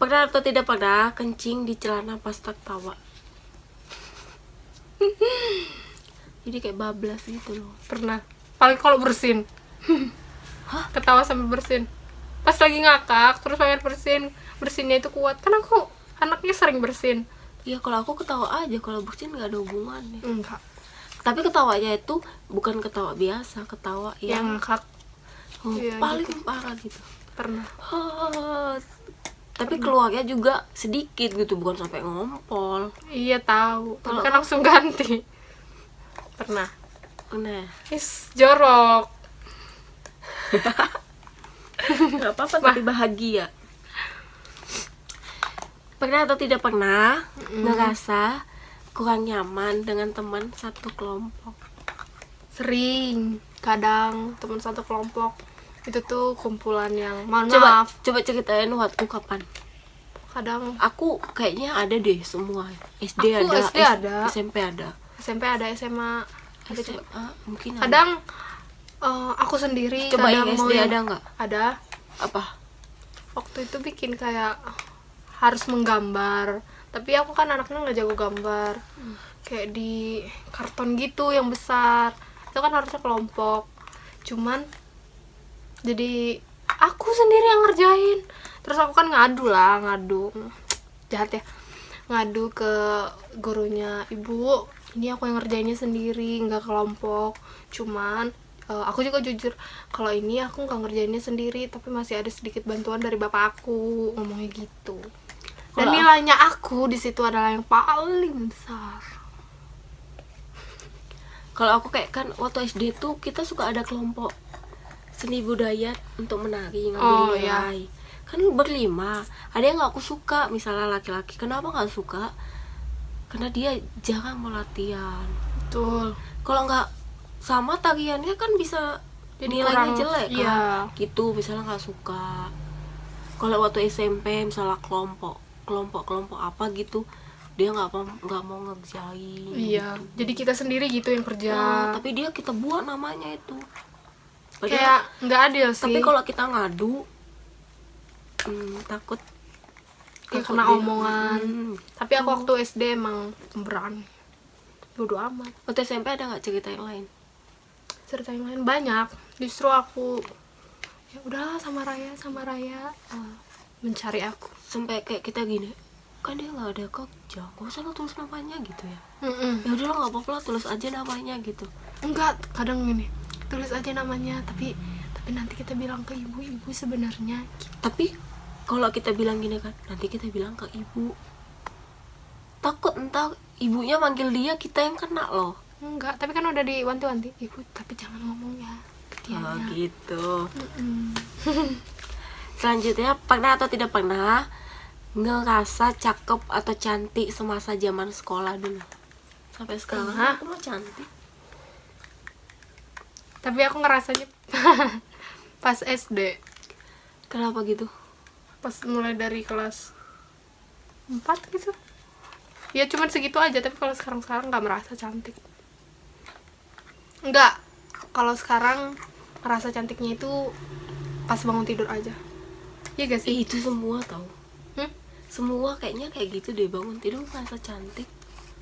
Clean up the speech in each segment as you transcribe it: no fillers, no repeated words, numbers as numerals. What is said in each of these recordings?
Pernah atau tidak pernah kencing di celana pas tertawa? Jadi kayak bablas gitu loh. Pernah. Paling kalau bersin. Ketawa sambil bersin. Pas lagi ngakak terus pengen bersin, bersinnya itu kuat. Kan aku anaknya sering bersin. Iya, kalau aku ketawa aja, kalau bersin nggak ada hubungannya. Enggak. Tapi ketawanya itu bukan ketawa biasa, ketawa Yang yang ngakak. Iya, paling gitu. parah gitu. Pernah. Tapi keluarnya juga sedikit gitu, bukan sampai ngompol. Iya tahu. Tapi Kalau kan langsung ganti. Pernah. Nah, Jorok. nggak apa-apa tapi bahagia. Pernah atau tidak pernah ngerasa kurang nyaman dengan teman satu kelompok? Sering. Kadang teman satu kelompok itu tuh kumpulan yang Coba maaf. ceritain waktu kapan? Kadang Aku kayaknya ada deh semua. SD Aku ada, SD ada. SMP ada, SMP ada, SMA ada juga. SMA mungkin ada. Kadang aku sendiri. Coba kadang yang mau SD ada nggak? Ada. Apa? Waktu itu bikin kayak harus menggambar, tapi aku kan anaknya nggak jago gambar. Kayak di karton gitu yang besar, itu kan harusnya kelompok, cuman jadi aku sendiri yang ngerjain. Terus aku kan ngadu jahat ya, ngadu ke gurunya, ibu ini aku yang ngerjainnya sendiri nggak kelompok. Cuman aku juga jujur kalau ini aku nggak ngerjainnya sendiri, tapi masih ada sedikit bantuan dari bapak aku, ngomongnya gitu. Dan Kalau nilainya aku di situ adalah yang paling besar. Kalau aku kayak kan waktu SD tuh kita suka ada kelompok seni budaya untuk menari, ngambil nilai. Kan berlima, ada yang nggak aku suka, misalnya laki-laki. Kenapa nggak suka? Karena dia jarang mau latihan. Betul. Kalau nggak sama tariannya kan bisa Jadi nilainya kurang, jelek kan. iya. Gitu, misalnya nggak suka. Kalau waktu SMP misalnya kelompok apa gitu, dia nggak mau ngerjain. Iya, jadi kita sendiri gitu yang kerja. Tapi kita buat namanya itu. Kayak nggak adil sih. Tapi kalau kita ngadu, takut ya kena omongan. Tapi aku waktu SD emang pemberani, bodo amat. Waktu SMP ada nggak cerita yang lain? Cerita yang lain banyak. Justru aku ya udahlah sama Raya mencari aku. Sampai kayak kita gini, kan dia nggak ada kerja, gak usah lo tulis namanya gitu ya. Ya udah nggak apa-apa, tulis aja namanya gitu. Enggak, kadang gini, tulis aja namanya, tapi nanti kita bilang ke ibu sebenarnya gitu. Tapi kalau kita bilang gini kan, nanti kita bilang ke ibu, takut entar ibunya manggil dia, kita yang kena loh. Enggak, tapi kan udah diwanti-wanti, ibu tapi jangan ngomong ya ke Oh dianya. gitu. Selanjutnya, pernah atau tidak pernah ngerasa cakep atau cantik semasa zaman sekolah dulu? Sampai sekarang Pernah. aku mah cantik. Tapi aku ngerasanya pas SD, Kenapa gitu? pas mulai dari kelas 4 gitu. Ya cuman segitu aja, tapi kalau sekarang nggak merasa cantik. Enggak, kalau sekarang merasa cantiknya itu pas bangun tidur aja. Iya gak sih? Itu semua tau. Hmm? Semua kayaknya kayak gitu deh, bangun tidur merasa cantik.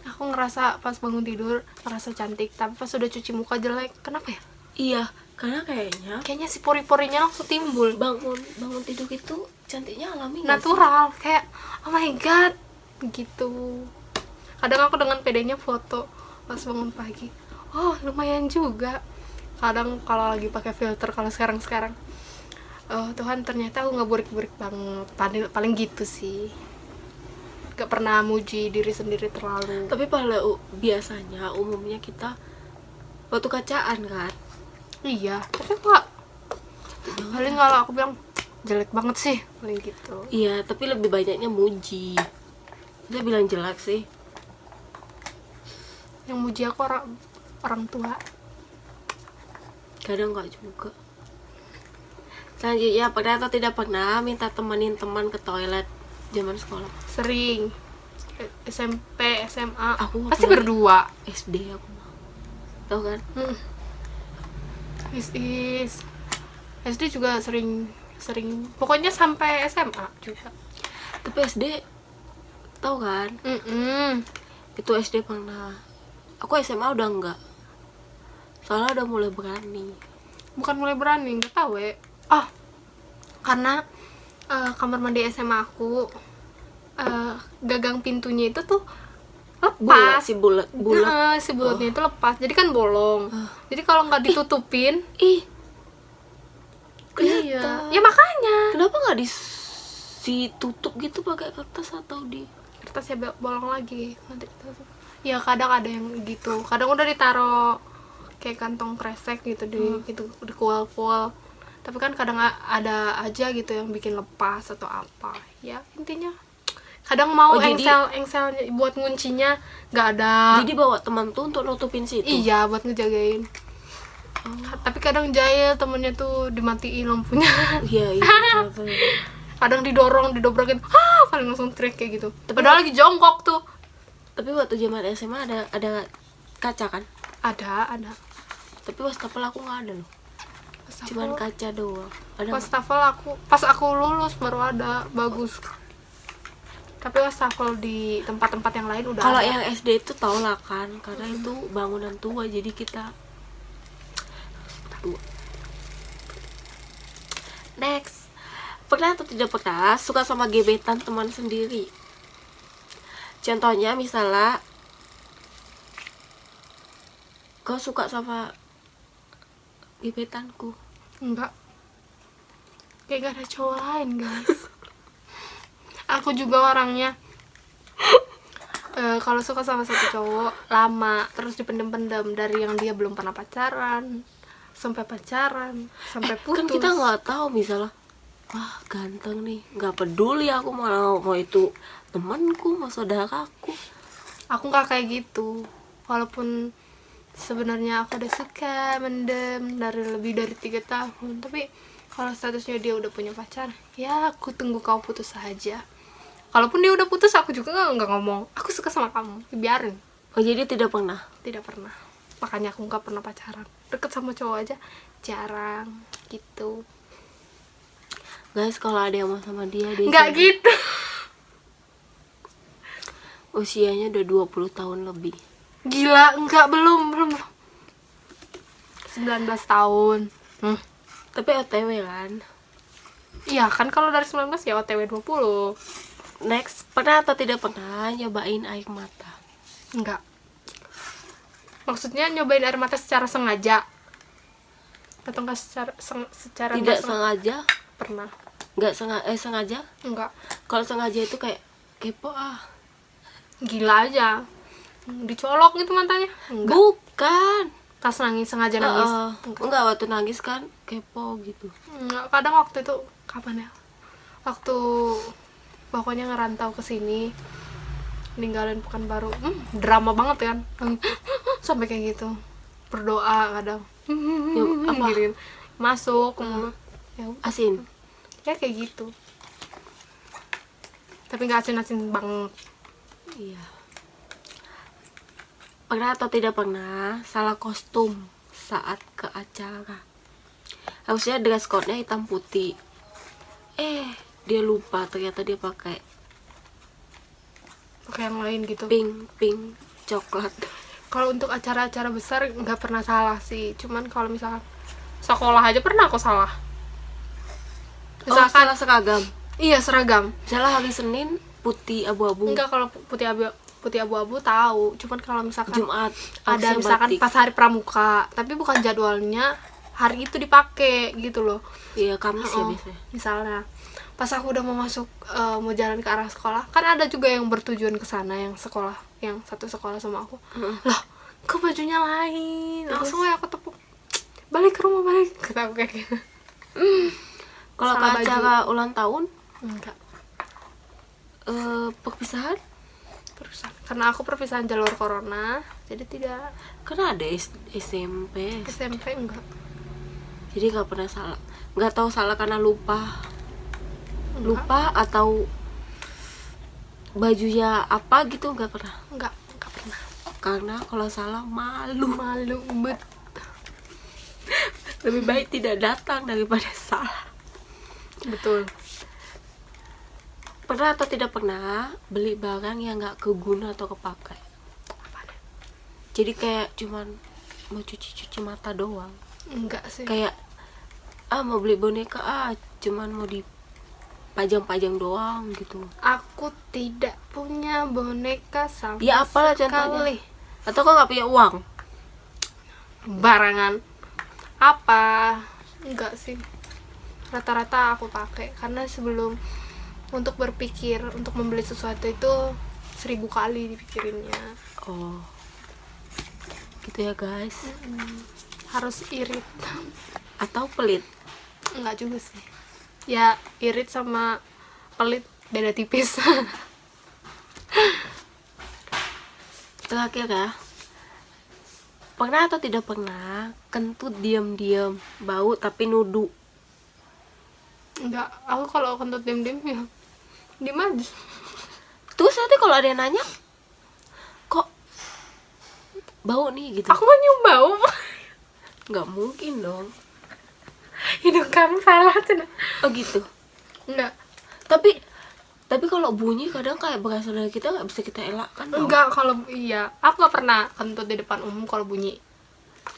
Aku ngerasa pas bangun tidur ngerasa cantik, tapi pas udah cuci muka jelek. Kenapa ya? Iya, karena kayaknya Si pori-porinya langsung timbul. bangun tidur itu cantiknya alami nggak sih? Natural, kayak oh my god gitu. Kadang aku dengan pedenya foto pas bangun pagi, oh lumayan juga. Kadang kalau lagi pakai filter, kalau sekarang oh Tuhan, ternyata aku nggak burik-burik banget. Paling gitu sih, gak pernah muji diri sendiri terlalu. Tapi biasanya umumnya kita waktu kacaan kan, Iya, tapi kok paling kalau aku bilang jelek banget sih, paling gitu. iya, tapi lebih banyaknya muji. Dia bilang jelek sih. Yang muji aku orang tua. Kadang nggak juga. Selanjutnya, pernah atau tidak pernah minta temenin teman ke toilet zaman sekolah? Sering. SMP, SMA, Aku pasti pernah. berdua. SD aku mah. Tau kan? SD juga sering, pokoknya sampai SMA juga. Tapi SD tahu kan? Itu SD pernah. Aku SMA udah enggak. Soalnya udah mulai berani. Bukan mulai berani, nggak tahu ya. Karena kamar mandi SMA aku gagang pintunya itu tuh lepas. Bulat Si bulatnya itu lepas, jadi kan bolong. Jadi kalau nggak ditutupin, kelihatan. ya makanya. Kenapa nggak ditutup gitu pakai kertas atau di kertasnya bolong lagi nanti ditutup. Ya kadang ada yang gitu, kadang udah ditaro kayak kantong kresek gitu di kual-kual. Tapi kan kadang ada aja gitu yang bikin lepas atau apa. Ya intinya kadang mau engselnya buat nguncinya nggak ada. Jadi bawa teman tuh untuk nutupin situ. Iya, buat ngejagain. Tapi kadang jahil temennya tuh dimatiin lampunya. Iya. Kadang didorong, didobrakin, paling langsung teriak kayak gitu. Padahal lagi jongkok tuh. Tapi waktu zaman SMA ada kaca kan? Ada. Tapi wastafel aku nggak ada loh. Cuman kaca doang. Wastafel pas aku lulus baru ada, bagus. Tapi wastafel di tempat-tempat yang lain udah. Kalau ada. yang SD itu tau lah kan, karena itu bangunan tua, jadi kita tua. Next, pernah atau tidak pernah suka sama gebetan teman sendiri? Contohnya misalnya kau suka sama gebetanku. Enggak, kayak gak ada cowok lain guys. Aku juga orangnya kalau suka sama satu cowok lama terus dipendem-pendem, dari yang dia belum pernah pacaran sampai pacaran sampai putus. Kan kita nggak tahu, misalnya wah ganteng nih, nggak peduli aku mau itu temanku, mau saudaraku. Aku nggak kayak gitu, walaupun sebenarnya aku udah suka mendem dari lebih dari 3 tahun, tapi kalau statusnya dia udah punya pacar, ya aku tunggu kau putus saja. Kalaupun dia udah putus, aku juga nggak ngomong aku suka sama kamu, biarin. Oh, jadi tidak pernah? Tidak pernah. Makanya aku nggak pernah pacaran. Deket sama cowok aja jarang gitu. Guys, kalau ada yang mau sama dia nggak gitu. Usianya udah 20 tahun lebih. Gila, enggak, belum 19 tahun. Tapi OTW kan? Iya kan, kalau dari 19 ya OTW 20. Next, pernah atau tidak pernah nyobain air mata? Enggak. Maksudnya nyobain air mata secara sengaja atau enggak secara tidak sengaja? Pernah. Enggak sengaja? Enggak. Kalau sengaja itu kayak kepo Gila aja. Dicolok gitu matanya? Enggak. Bukan. Pas nangis, sengaja nangis? Enggak, waktu nangis kan kepo gitu. Enggak, kadang waktu itu kapan ya? Waktu pokoknya ngerantau ke sini, ninggalin Pekanbaru. Drama banget kan. Sampai kayak gitu. Berdoa kadang. Apa? Gini, masuk ke mulut. Ya, asin. Ya kayak gitu. Tapi nggak asin-asin banget. Iya. Pernah atau tidak pernah salah kostum saat ke acara? Harusnya dress code-nya hitam putih. Dia lupa, ternyata dia pakai yang lain gitu. Pink coklat. Kalau untuk acara-acara besar nggak pernah salah sih. Cuman kalau misalkan sekolah aja pernah aku salah. Misalkan salah seragam. Iya, seragam. Salah hari Senin putih abu-abu. Enggak, kalau putih abu-abu tahu. Cuman kalau misalkan Jumat ada misalkan batik. pas hari pramuka, tapi bukan jadwalnya hari itu dipakai gitu loh. Iya, Kamis ya biasanya. Misalnya pas aku udah mau masuk mau jalan ke arah sekolah, kan ada juga yang bertujuan ke sana, yang sekolah, yang satu sekolah sama aku. Lah, kok bajunya lain? Langsung ya aku tepuk. Balik ke rumah, balik. Kata aku kayak gitu. Kalau ke acara ulang tahun? Enggak. Perpisahan? Karena aku perpisahan jalur corona, jadi tidak. Karena ada SMP enggak. Jadi nggak pernah salah. Nggak tahu salah karena lupa atau bajunya apa gitu, nggak pernah. Enggak pernah. Karena kalau salah malu bet. Lebih baik tidak datang daripada salah. Betul. Pernah atau tidak pernah beli barang yang nggak keguna atau kepakai? Jadi kayak cuman mau cuci mata doang. Enggak sih. Kayak mau beli boneka, cuman mau dipajang-pajang doang gitu. Aku tidak punya boneka sama Ya apalah sekali. contohnya. Atau kok nggak punya uang? Barangan apa? Enggak sih, rata-rata aku pakai karena sebelum untuk berpikir untuk membeli sesuatu itu 1000 kali dipikirinnya. Oh gitu ya guys. Harus irit. Atau pelit? Enggak juga sih, ya irit sama pelit beda tipis. Terakhir ya, pernah atau tidak pernah kentut diam-diam bau tapi nudu? Enggak, aku kalau kentut diem-diem ya diem aja. Terus nanti kalau ada yang nanya, kok bau nih gitu? Aku mah nyium bau. Nggak mungkin dong. Hidung kamu salah tuh. Oh gitu. Enggak. Tapi kalau bunyi kadang kayak berasal dari kita, nggak bisa kita elakkan dong. Enggak, kalau iya aku nggak pernah kentut di depan umum kalau bunyi.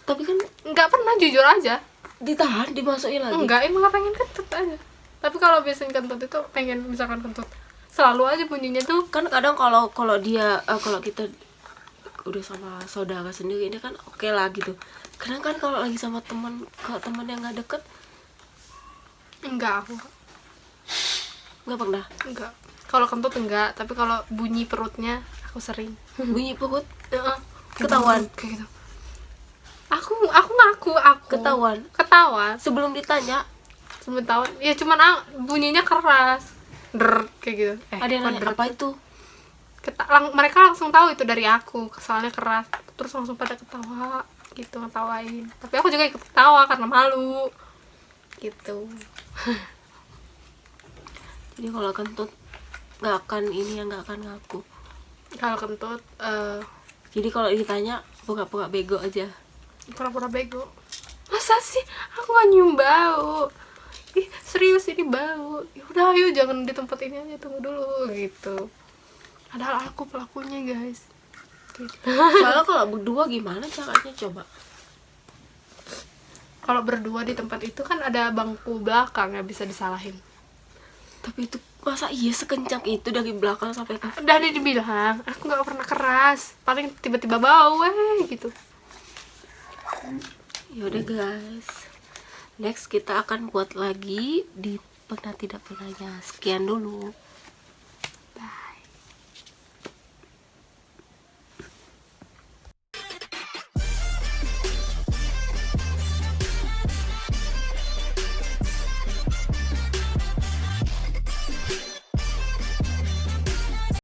Tapi kan Nggak pernah, jujur aja. ditahan, dimasukin lagi. Enggak, emang nggak pengen kentut aja. Tapi kalau biasanya kentut itu pengen, misalkan kentut selalu aja bunyinya tuh. Kan kadang kalau dia kalau kita udah sama saudara sendiri ini kan oke lah gitu. Kadang kan kalau lagi sama teman yang nggak deket, Enggak, aku nggak pernah. enggak. Kalau kentut enggak, tapi kalau bunyi perutnya aku sering. Bunyi perut Heeh. Ketahuan. Kayak gitu. Aku ngaku aku ketahuan sebelum ditanya. sebelum tahun ya, cuman bunyinya keras, kayak gitu. Ada yang nanya apa itu? Mereka langsung tahu itu dari aku, soalnya keras, terus langsung pada ketawa gitu, ngetawain. Tapi aku juga ikut ketawa karena malu gitu. Jadi kalau kentut nggak akan ngaku. Kalau kentut Jadi kalau ditanya pura-pura bego aja. pura-pura bego. Masa sih aku nggak nyium bau? Ih, serius ini bau. Ya udah, ayo jangan di tempat ini aja, tunggu dulu gitu. Padahal aku pelakunya, guys. Gitu. Soalnya kalau berdua gimana caranya coba? Kalau berdua di tempat itu kan ada bangku belakang yang bisa disalahin. Tapi itu masa iya sekencang itu dari belakang sampai ke... Udah dibilang, aku nggak pernah keras, paling tiba-tiba bau, gitu. Yaudah guys, next kita akan buat lagi di pernah tidak pernahnya. Sekian dulu.